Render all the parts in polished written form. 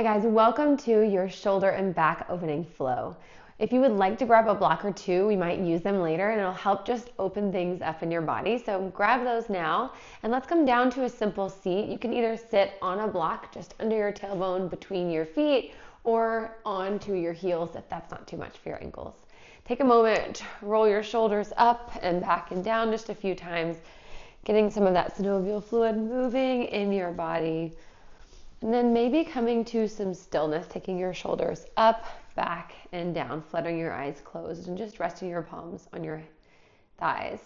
Hi guys, welcome to your shoulder and back opening flow. If you would like to grab a block or two, we might use them later and it'll help just open things up in your body. So grab those now and let's come down to a simple seat. You can either sit on a block just under your tailbone between your feet or onto your heels if that's not too much for your ankles. Take a moment, roll your shoulders up and back and down just a few times, getting some of that synovial fluid moving in your body. And then maybe coming to some stillness, taking your shoulders up, back, and down, fluttering your eyes closed, and just resting your palms on your thighs.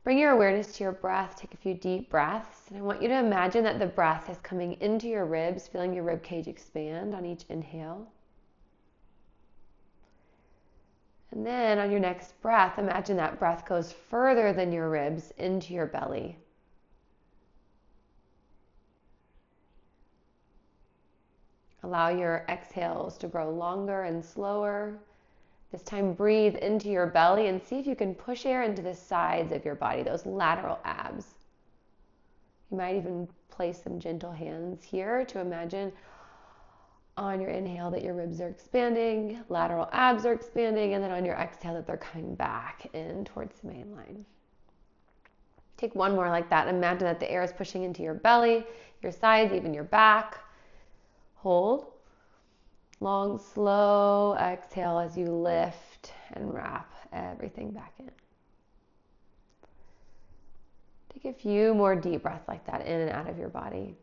Bring your awareness to your breath. Take a few deep breaths. And I want you to imagine that the breath is coming into your ribs, feeling your rib cage expand on each inhale. And then on your next breath, imagine that breath goes further than your ribs into your belly. Allow your exhales to grow longer and slower. This time breathe into your belly and see if you can push air into the sides of your body, those lateral abs. You might even place some gentle hands here to imagine on your inhale that your ribs are expanding, lateral abs are expanding, and then on your exhale that they're coming back in towards the main line. Take one more like that. Imagine that the air is pushing into your belly, your sides, even your back. Hold. Long, slow exhale as you lift and wrap everything back in. Take a few more deep breaths like that in and out of your body.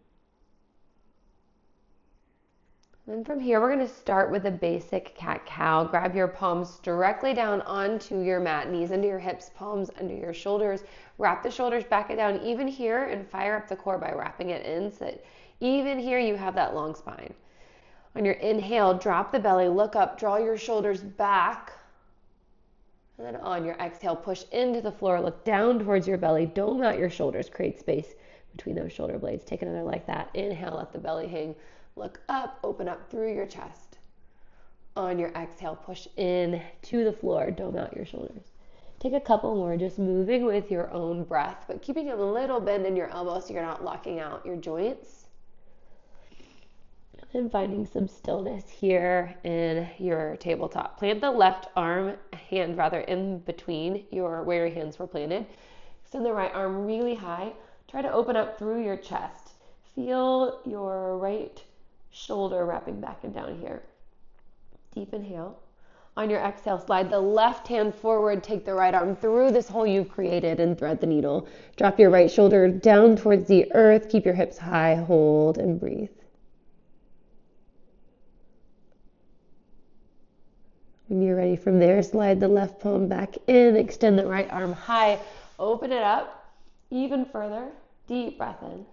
And from here, we're going to start with a basic cat-cow. Grab your palms directly down onto your mat, knees under your hips, palms under your shoulders. Wrap the shoulders back and down even here and fire up the core by wrapping it in so that even here you have that long spine. On your inhale, drop the belly, look up, draw your shoulders back. And then on your exhale, push into the floor, look down towards your belly, dome out your shoulders, create space between those shoulder blades. Take another like that. Inhale, let the belly hang. Look up, open up through your chest. On your exhale, push in to the floor, dome out your shoulders. Take a couple more, just moving with your own breath, but keeping a little bend in your elbows so you're not locking out your joints. And finding some stillness here in your tabletop. Plant the left hand in between where your hands were planted. Extend the right arm really high. Try to open up through your chest. Feel your right shoulder wrapping back and down here. Deep inhale. On your exhale, slide the left hand forward. Take the right arm through this hole you've created and thread the needle. Drop your right shoulder down towards the earth. Keep your hips high. Hold and breathe. When you're ready from there, slide the left palm back in, extend the right arm high, open it up even further, deep breath in.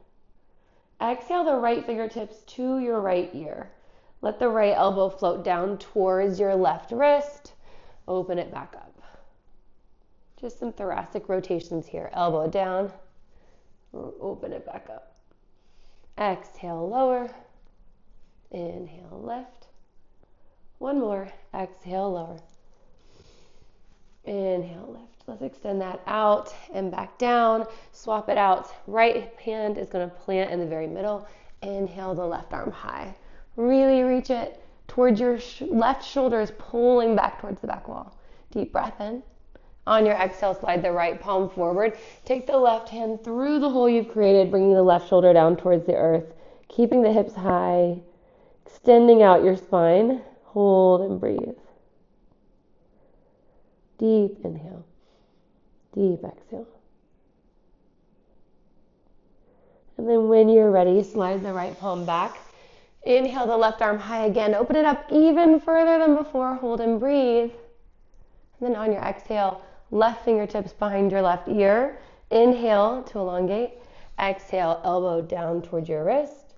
Exhale the right fingertips to your right ear. Let the right elbow float down towards your left wrist, open it back up. Just some thoracic rotations here, elbow down, open it back up. Exhale, lower, inhale, lift. One more, exhale, lower. Inhale, lift. Let's extend that out and back down. Swap it out. Right hand is going to plant in the very middle. Inhale the left arm high. Really reach it towards your left shoulders, pulling back towards the back wall. Deep breath in. On your exhale, slide the right palm forward. Take the left hand through the hole you've created, bringing the left shoulder down towards the earth, keeping the hips high, extending out your spine. Hold and breathe. Deep inhale. Deep exhale. And then when you're ready, slide the right palm back. Inhale the left arm high again. Open it up even further than before. Hold and breathe. And then on your exhale, left fingertips behind your left ear. Inhale to elongate. Exhale, elbow down towards your wrist.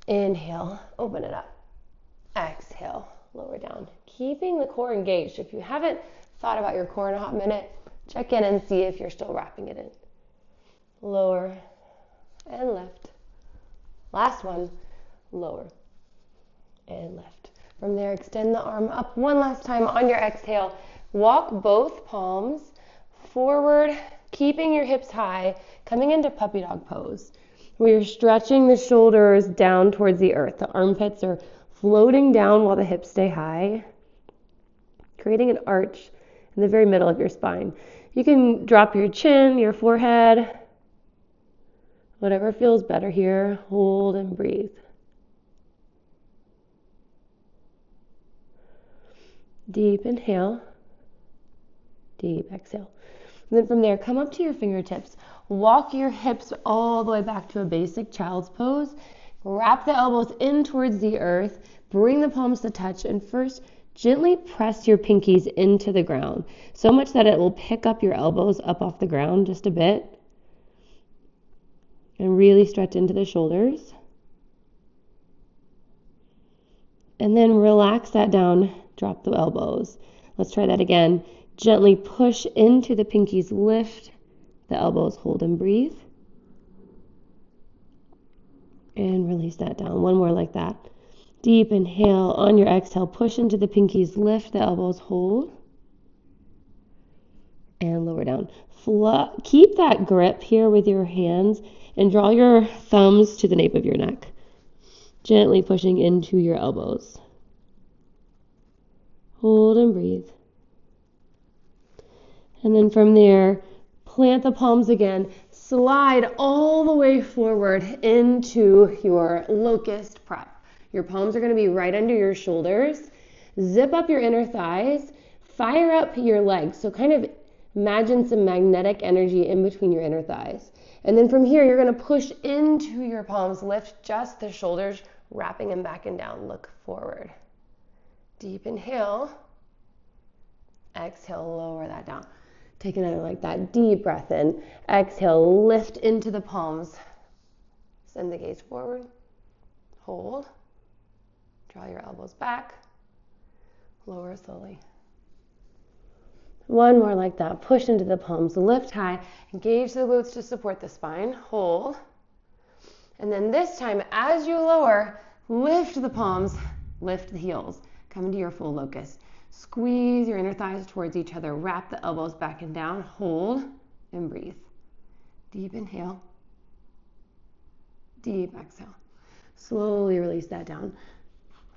Inhale, open it up. Exhale, lower down. Keeping the core engaged. If you haven't thought about your core in a hot minute, check in and see if you're still wrapping it in. Lower and lift. Last one, lower and lift. From there, extend the arm up one last time. On your exhale, walk both palms forward, keeping your hips high, coming into puppy dog pose. where you're stretching the shoulders down towards the earth. The armpits are floating down while the hips stay high, creating an arch in the very middle of your spine. You can drop your chin, your forehead, whatever feels better here. Hold and breathe. Deep inhale, deep exhale. And then from there, come up to your fingertips. Walk your hips all the way back to a basic child's pose. Wrap the elbows in towards the earth. Bring the palms to touch. And first, gently press your pinkies into the ground, so much that it will pick up your elbows up off the ground just a bit. And really stretch into the shoulders. And then relax that down. Drop the elbows. Let's try that again. Gently push into the pinkies, lift the elbows, hold and breathe. And release that down. One more like that. Deep inhale. On your exhale, push into the pinkies, lift the elbows, hold. And lower down. Keep that grip here with your hands and draw your thumbs to the nape of your neck. Gently pushing into your elbows. Hold and breathe. And then from there, plant the palms again. Slide all the way forward into your locust prep. Your palms are going to be right under your shoulders. Zip up your inner thighs. Fire up your legs. So kind of imagine some magnetic energy in between your inner thighs. And then from here, you're going to push into your palms. Lift just the shoulders, wrapping them back and down. Look forward. Deep inhale. Exhale, lower that down. Take another like that. Deep breath in. Exhale, lift into the palms. Send the gaze forward. Hold. Draw your elbows back. Lower slowly. One more like that. Push into the palms. Lift high. Engage the glutes to support the spine. Hold. And then this time, as you lower, lift the palms. Lift the heels. Come into your full locust. Squeeze your inner thighs towards each other. Wrap the elbows back and down. Hold and breathe. Deep inhale. Deep exhale. Slowly release that down.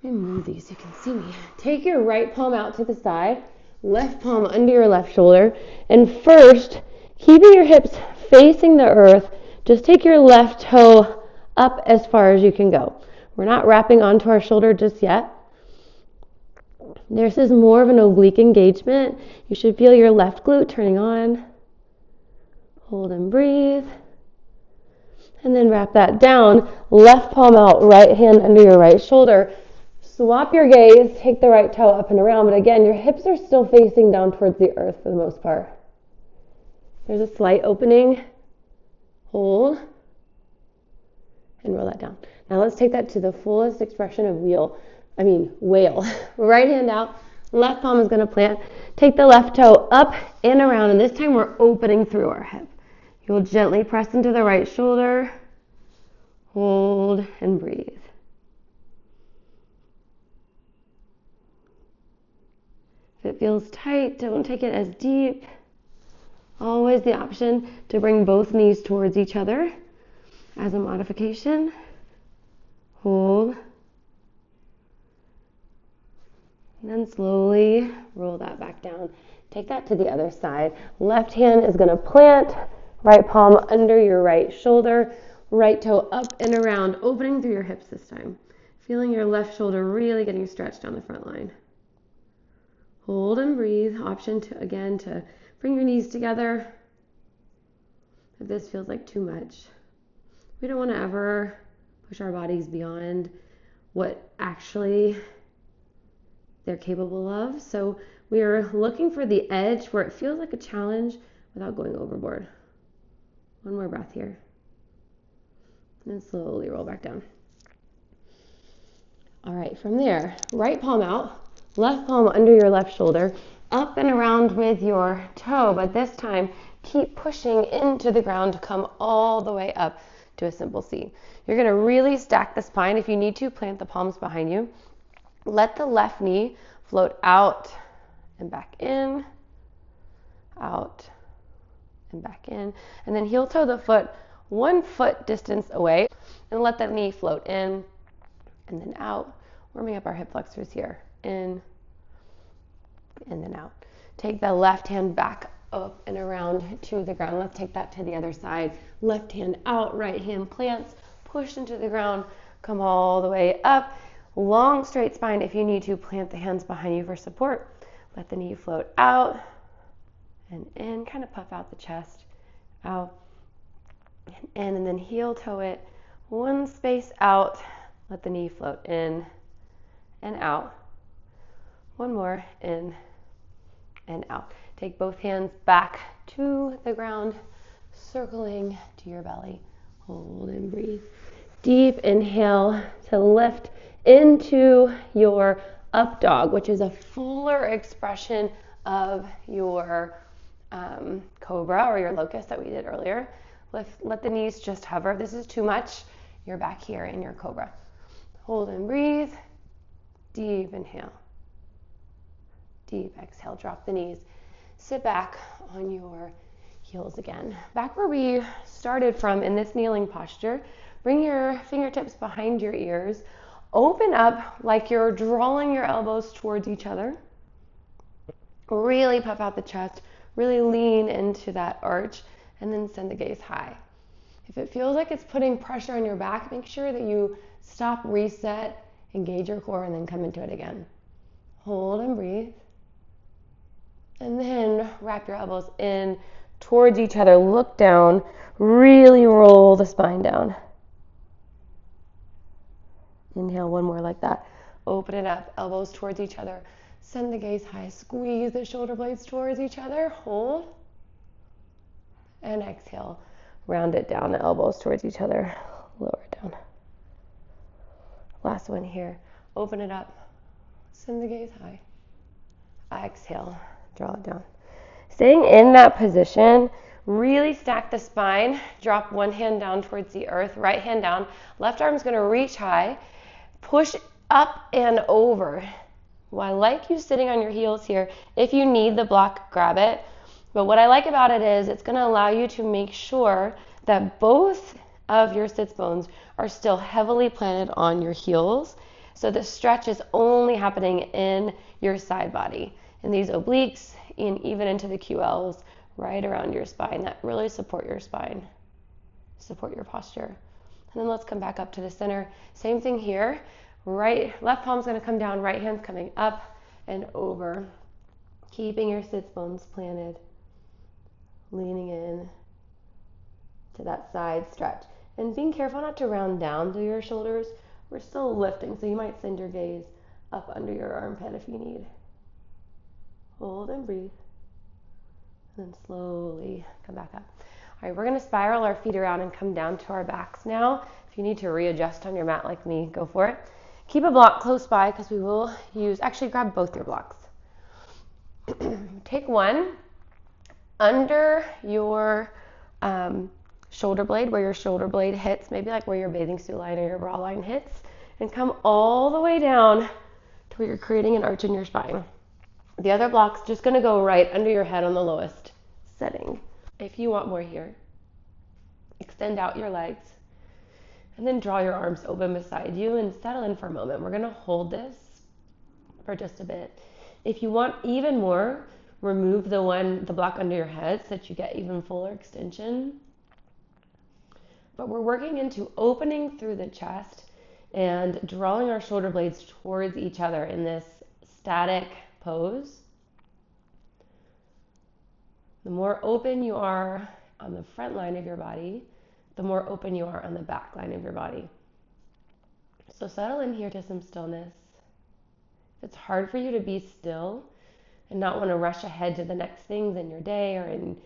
Let me move these so you can see me. Take your right palm out to the side. Left palm under your left shoulder. And first, keeping your hips facing the earth, just take your left toe up as far as you can go. We're not wrapping onto our shoulder just yet. This is more of an oblique engagement. You should feel your left glute turning on. Hold and breathe. And then wrap that down. Left palm out, right hand under your right shoulder. Swap your gaze, take the right toe up and around. But again, your hips are still facing down towards the earth for the most part. There's a slight opening. Hold. And roll that down. Now let's take that to the fullest expression of whale. Right hand out, left palm is going to plant. Take the left toe up and around, and this time we're opening through our hip. You'll gently press into the right shoulder, hold, and breathe. If it feels tight, don't take it as deep. Always the option to bring both knees towards each other as a modification. Hold. And then slowly roll that back down. Take that to the other side. Left hand is going to plant, right palm under your right shoulder, right toe up and around, opening through your hips this time. Feeling your left shoulder really getting stretched down the front line. Hold and breathe. Option to bring your knees together if this feels like too much. We don't want to ever push our bodies beyond what actually they're capable of. So we are looking for the edge where it feels like a challenge without going overboard. One more breath here. And slowly roll back down. All right, from there, right palm out, left palm under your left shoulder, up and around with your toe, but this time keep pushing into the ground to come all the way up to a simple C. You're going to really stack the spine. If you need to, plant the palms behind you. Let the left knee float out and back in, out and back in, and then heel toe the foot 1 foot distance away, and let the knee float in and then out, warming up our hip flexors here. In and then out. Take the left hand back up and around to the ground. Let's take that to the other side. Left hand out, right hand plants, push into the ground, come all the way up. Long straight spine. If you need to, plant the hands behind you for support. Let the knee float out and in, kind of puff out the chest, out and in, and then heel toe it. 1 space out, let the knee float in and out. 1 more, in and out. Take both hands back to the ground, circling to your belly. Hold and breathe. Deep inhale to lift into your up dog, which is a fuller expression of your cobra or your locust that we did earlier. Let the knees just hover. If this is too much, you're back here in your cobra. Hold and breathe. Deep inhale. Deep exhale. Drop the knees. Sit back on your heels again. Back where we started from in this kneeling posture. Bring your fingertips behind your ears. Open up like you're drawing your elbows towards each other. Really puff out the chest. Really lean into that arch, and then send the gaze high. If it feels like it's putting pressure on your back, make sure that you stop, reset, engage your core, and then come into it again. Hold and breathe. And then wrap your elbows in towards each other. Look down. Really roll the spine down. Inhale, 1 more like that. Open it up, elbows towards each other. Send the gaze high. Squeeze the shoulder blades towards each other. Hold. And exhale. Round it down, the elbows towards each other. Lower it down. Last one here. Open it up. Send the gaze high. Exhale. Draw it down. Staying in that position, really stack the spine. Drop 1 hand down towards the earth. Right hand down. Left arm's going to reach high. Push up and over. Well, I like you sitting on your heels here. If you need the block, grab it. But what I like about it is it's going to allow you to make sure that both of your sits bones are still heavily planted on your heels. So the stretch is only happening in your side body, in these obliques, and even into the QLs right around your spine that really support your spine, support your posture. And then let's come back up to the center. Same thing here. Left palm's going to come down, right hand's coming up and over. Keeping your sits bones planted, leaning in to that side stretch. And being careful not to round down through your shoulders. We're still lifting, so you might send your gaze up under your armpit if you need. Hold and breathe. And then slowly come back up. All right, we're going to spiral our feet around and come down to our backs now. If you need to readjust on your mat like me, go for it. Keep a block close by because we will actually grab both your blocks. Take one under your shoulder blade, where your shoulder blade hits, maybe like where your bathing suit line or your bra line hits, and come all the way down to where you're creating an arch in your spine. The other block's just going to go right under your head on the lowest setting. If you want more here, extend out your legs and then draw your arms open beside you and settle in for a moment. We're going to hold this for just a bit. If you want even more, remove the block under your head so that you get even fuller extension. But we're working into opening through the chest and drawing our shoulder blades towards each other in this static pose. The more open you are on the front line of your body, the more open you are on the back line of your body. So settle in here to some stillness. If it's hard for you to be still and not want to rush ahead to the next things in your day or in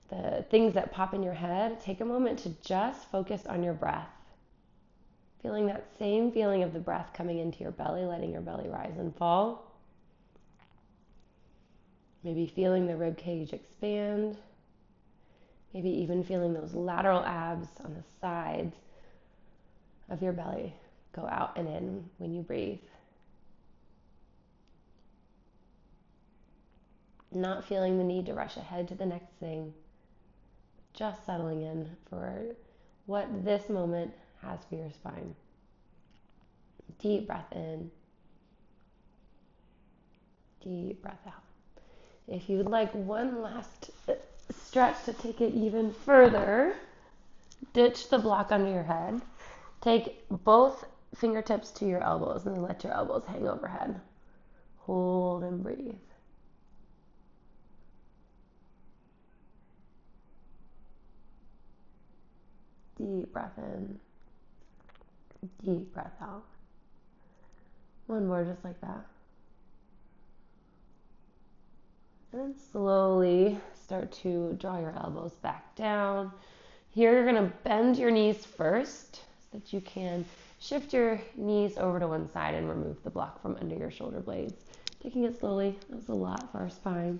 the things that pop in your head, take a moment to just focus on your breath. Feeling that same feeling of the breath coming into your belly, letting your belly rise and fall. Maybe feeling the rib cage expand. Maybe even feeling those lateral abs on the sides of your belly go out and in when you breathe. Not feeling the need to rush ahead to the next thing. Just settling in for what this moment has for your spine. Deep breath in, deep breath out. If you would like one last stretch to take it even further, ditch the block under your head. Take both fingertips to your elbows and then let your elbows hang overhead. Hold and breathe. Deep breath in, deep breath out. One more just like that. And then slowly start to draw your elbows back down. Here you're going to bend your knees first so that you can shift your knees over to one side and remove the block from under your shoulder blades. Taking it slowly. That was a lot for our spine.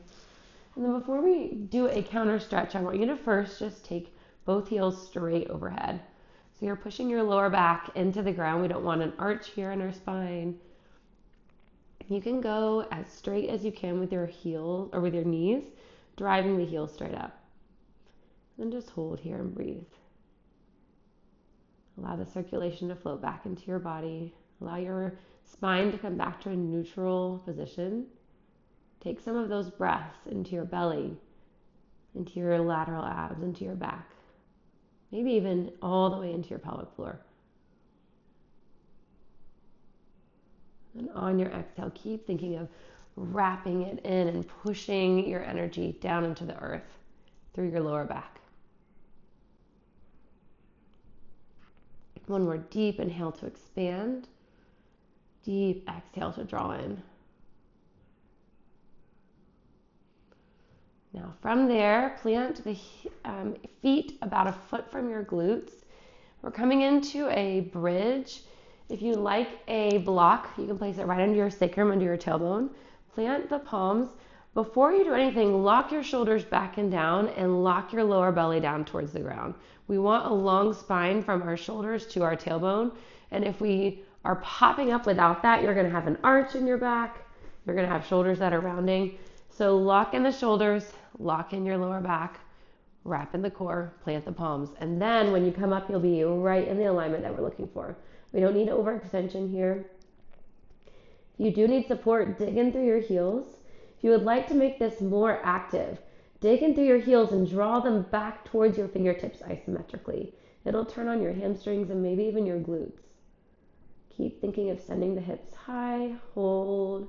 And then before we do a counter stretch, I want you to first just take both heels straight overhead. So you're pushing your lower back into the ground. We don't want an arch here in our spine. You can go as straight as you can with your heel or with your knees, driving the heels straight up. And just hold here and breathe. Allow the circulation to flow back into your body. Allow your spine to come back to a neutral position. Take some of those breaths into your belly, into your lateral abs, into your back. Maybe even all the way into your pelvic floor. And on your exhale, keep thinking of wrapping it in and pushing your energy down into the earth through your lower back. One more deep inhale to expand. Deep exhale to draw in. Now from there, plant the feet about a foot from your glutes. We're coming into a bridge. If you like a block, you can place it right under your sacrum, under your tailbone. Plant the palms. Before you do anything, lock your shoulders back and down and lock your lower belly down towards the ground. We want a long spine from our shoulders to our tailbone. And if we are popping up without that, you're going to have an arch in your back. You're going to have shoulders that are rounding. So lock in the shoulders, lock in your lower back, wrap in the core, plant the palms. And then when you come up, you'll be right in the alignment that we're looking for. We don't need overextension here. If you do need support, dig in through your heels. If you would like to make this more active, dig in through your heels and draw them back towards your fingertips isometrically. It'll turn on your hamstrings and maybe even your glutes. Keep thinking of sending the hips high, hold,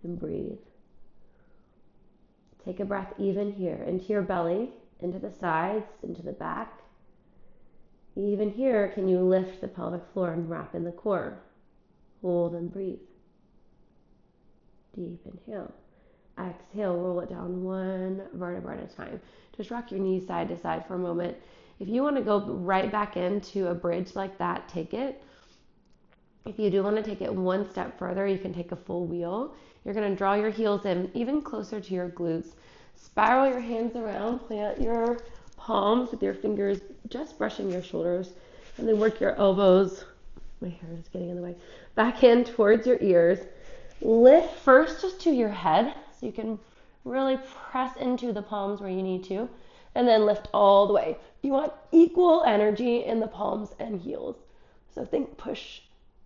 and breathe. Take a breath even here, into your belly, into the sides, into the back. Even here, can you lift the pelvic floor and wrap in the core? Hold and breathe. Deep inhale. Exhale, roll it down one vertebra at a time. Just rock your knees side to side for a moment. If you want to go right back into a bridge like that, take it. If you do want to take it one step further, you can take a full wheel. You're going to draw your heels in even closer to your glutes. Spiral your hands around, plant your palms with your fingers just brushing your shoulders, and then work your elbows. My hair is getting in the way. Back in towards your ears. Lift first just to your head, so you can really press into the palms where you need to, and then lift all the way. You want equal energy in the palms and heels. So push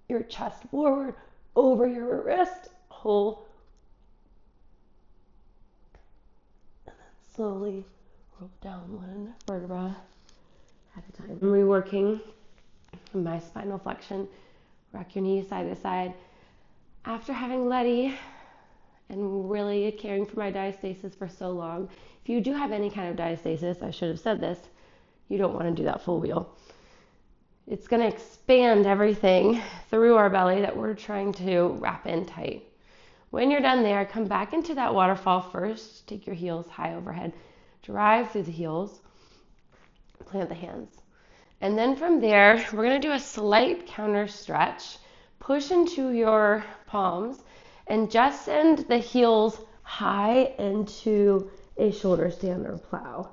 your chest forward over your wrist, hold, and then slowly roll down one vertebra at a time. And we're working my spinal flexion. Rock your knees side to side. After having Letty and really caring for my diastasis for so long, if you do have any kind of diastasis, I should have said this, you don't want to do that full wheel. It's going to expand everything through our belly that we're trying to wrap in tight. When you're done there, come back into that waterfall first. Take your heels high overhead. Drive through the heels. Plant the hands. And then from there, we're going to do a slight counter stretch. Push into your palms and just send the heels high into a shoulder stand or plow.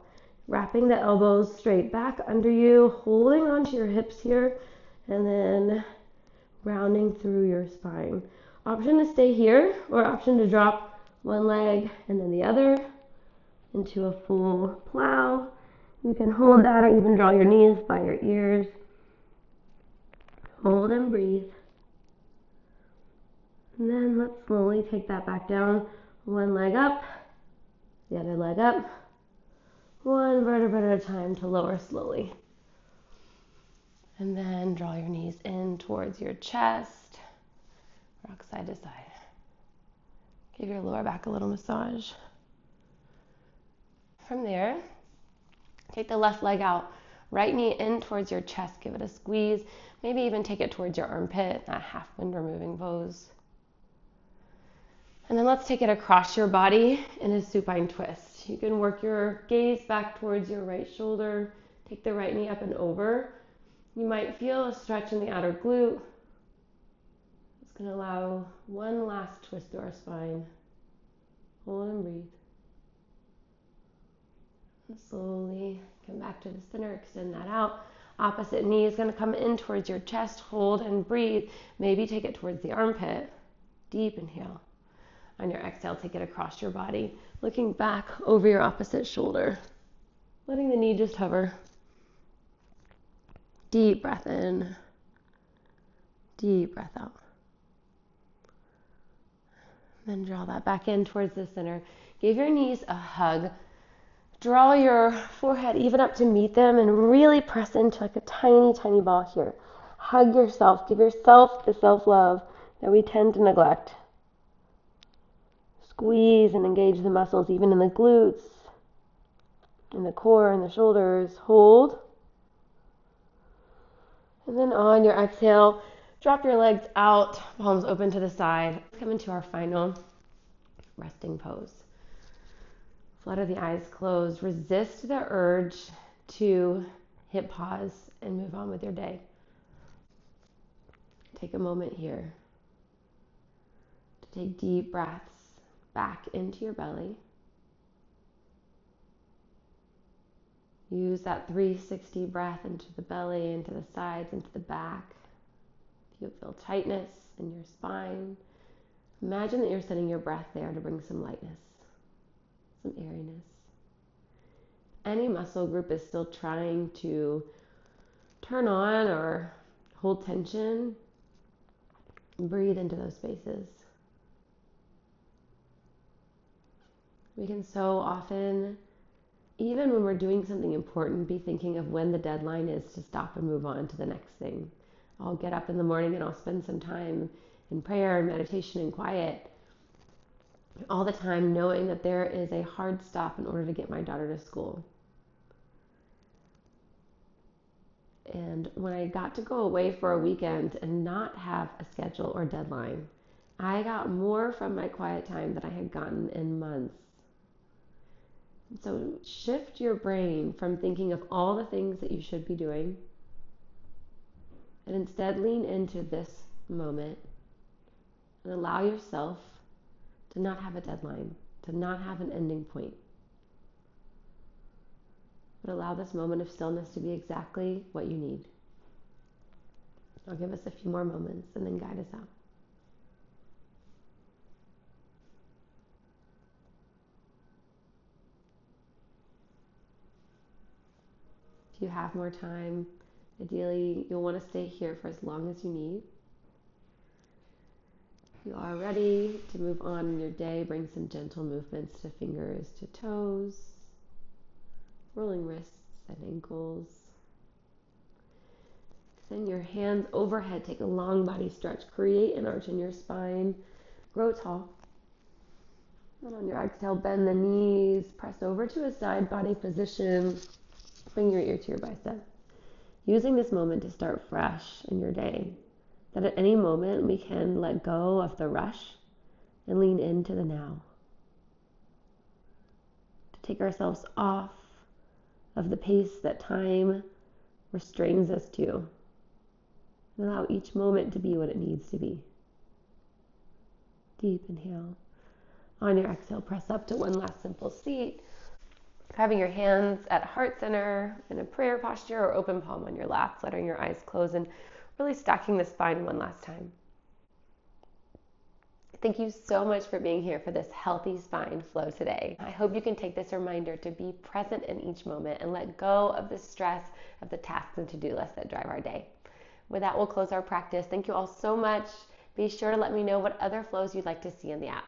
Wrapping the elbows straight back under you, holding onto your hips here, and then rounding through your spine. Option to stay here, or option to drop one leg and then the other into a full plow, You can hold that or even draw your knees by your ears. Hold and breathe. And then let's slowly take that back down. One leg up, the other leg up. One vertebra at a time to lower slowly. And then draw your knees in towards your chest. Rock side to side. Give your lower back a little massage. From there, take the left leg out. Right knee in towards your chest. Give it a squeeze. Maybe even take it towards your armpit, that half wind removing pose. And then let's take it across your body in a supine twist. You can work your gaze back towards your right shoulder. Take the right knee up and over. You might feel a stretch in the outer glute. It's going to allow one last twist to our spine. Hold and breathe. And slowly come back to the center, extend that out. Opposite knee is going to come in towards your chest. Hold and breathe. Maybe take it towards the armpit. Deep inhale. On your exhale, take it across your body, looking back over your opposite shoulder. Letting the knee just hover. Deep breath in. Deep breath out. Then draw that back in towards the center. Give your knees a hug. Draw your forehead even up to meet them and really press into like a tiny, tiny ball here. Hug yourself. Give yourself the self-love that we tend to neglect. Squeeze and engage the muscles even in the glutes, in the core and the shoulders. Hold. And then on your exhale, drop your legs out, palms open to the side. Come into our final resting pose. Flutter the eyes closed. Resist the urge to hit pause and move on with your day. Take a moment here to take deep breaths back into your belly. Use that 360 breath into the belly, into the sides, into the back. If you feel tightness in your spine, imagine that you're sending your breath there to bring some lightness, some airiness. Any muscle group is still trying to turn on or hold tension. Breathe into those spaces. We can so often, even when we're doing something important, be thinking of when the deadline is to stop and move on to the next thing. I'll get up in the morning and I'll spend some time in prayer and meditation and quiet all the time, knowing that there is a hard stop in order to get my daughter to school. And when I got to go away for a weekend and not have a schedule or deadline, I got more from my quiet time than I had gotten in months. So shift your brain from thinking of all the things that you should be doing and instead lean into this moment and allow yourself to not have a deadline, to not have an ending point. But allow this moment of stillness to be exactly what you need. I'll give us a few more moments and then guide us out. If you have more time, ideally you'll want to stay here for as long as you need. If you are ready to move on in your day, bring some gentle movements to fingers to toes, rolling wrists and ankles. Send your hands overhead, take a long body stretch, create an arch in your spine, grow tall. And on your exhale, bend the knees, press over to a side body position. Bring your ear to your bicep. Using this moment to start fresh in your day, that at any moment we can let go of the rush and lean into the now. To take ourselves off of the pace that time restrains us to. And allow each moment to be what it needs to be. Deep inhale. On your exhale, press up to one last simple seat. Having your hands at heart center in a prayer posture or open palm on your lap, letting your eyes close and really stacking the spine one last time. Thank you so much for being here for this healthy spine flow today. I hope you can take this reminder to be present in each moment and let go of the stress of the tasks and to-do lists that drive our day. With that, we'll close our practice. Thank you all so much. Be sure to let me know what other flows you'd like to see in the app.